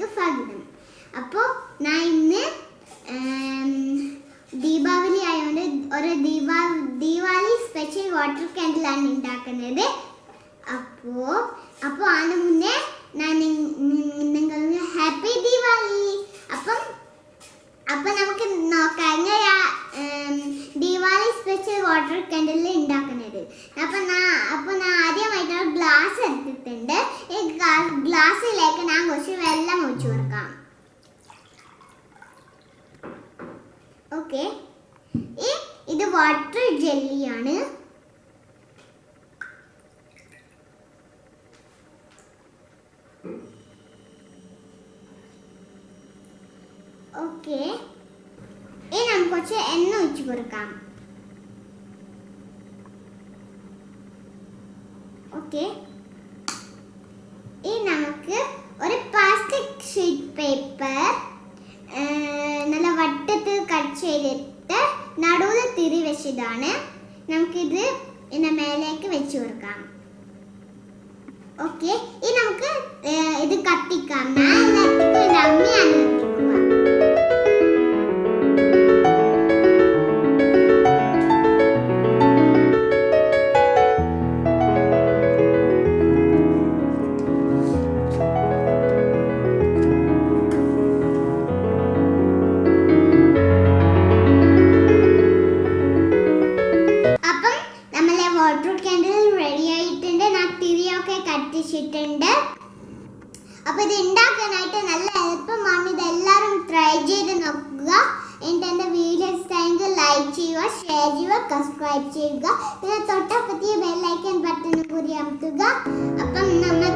ചാനലിലേക്ക് സ്വാഗതം. അപ്പോൾ ഞാൻ ഇന്ന് ദീപാവലി ആയതുകൊണ്ട് ഒരു ദീപാവലി സ്പെഷ്യൽ വാട്ടർ കാൻഡിലാണ് ഉണ്ടാക്കുന്നത്. അപ്പോൾ അതിന് മുന്നേ ഞാൻ നിങ്ങൾക്ക് ഹാപ്പി ദീപാവലി. അപ്പം നമുക്ക് നോക്കാം എങ്ങനെയാ ദീപാവലി സ്പെഷ്യൽ വാട്ടർ കാൻഡിൽ ഉണ്ടാക്കുന്നത്. അപ്പോൾ ഞാൻ ആദ്യമായിട്ട് ഗ്ലാസ് എടുത്തിട്ടുണ്ട്. ഈ ഗ്ലാസ്സിലേക്ക് ഞാൻ കുറച്ച് വെള്ളം ഒഴിച്ചു കൊടുക്കാം. ഓക്കെ, ഇത് വാട്ടർ ജെല്ലിയാണ്. ഓക്കെ, ഇനി നമുക്ക് കുറച്ച് എണ്ണ ഒഴിച്ചു കൊടുക്കാം. ഓക്കെ, ഇനി നമുക്ക് ഒരു പ്ലാസ്റ്റിക് ഷീറ്റ് പേപ്പർ നല്ല വട്ടത്തിൽ കട്ട് ചെയ്തിട്ട് നടുവിൽ തിരി വെച്ചതാണ്. നമുക്കിത് ഇതിൻ്റെ മേലേക്ക് വെച്ച് കൊടുക്കാം. ഓക്കെ, ഇനി നമുക്ക് ഇത് കത്തിക്കാം. ഞാൻ അമ്മിയാണ് കത്തിക്കുക. വാട്ടർ കാൻഡിൽ റെഡി ആയിട്ടുണ്ട്. ഞാൻ തിരിയൊക്കെ കത്തിച്ചിട്ടുണ്ട്. അപ്പോൾ ഇത് ഉണ്ടാക്കാനായിട്ട് നല്ല എളുപ്പമാണ്. ഇതെല്ലാവരും ട്രൈ ചെയ്ത് നോക്കുക. എന്നിട്ട് എൻ്റെ വീഡിയോ ഇഷ്ടമെങ്കിൽ ലൈക്ക് ചെയ്യുക, ഷെയർ ചെയ്യുക, സബ്സ്ക്രൈബ് ചെയ്യുക. പിന്നെ തൊട്ടപ്പുറത്തെ ബെൽ ഐക്കൺ ബട്ടൺ കൂടി അമർത്തുക. അപ്പം നമ്മൾ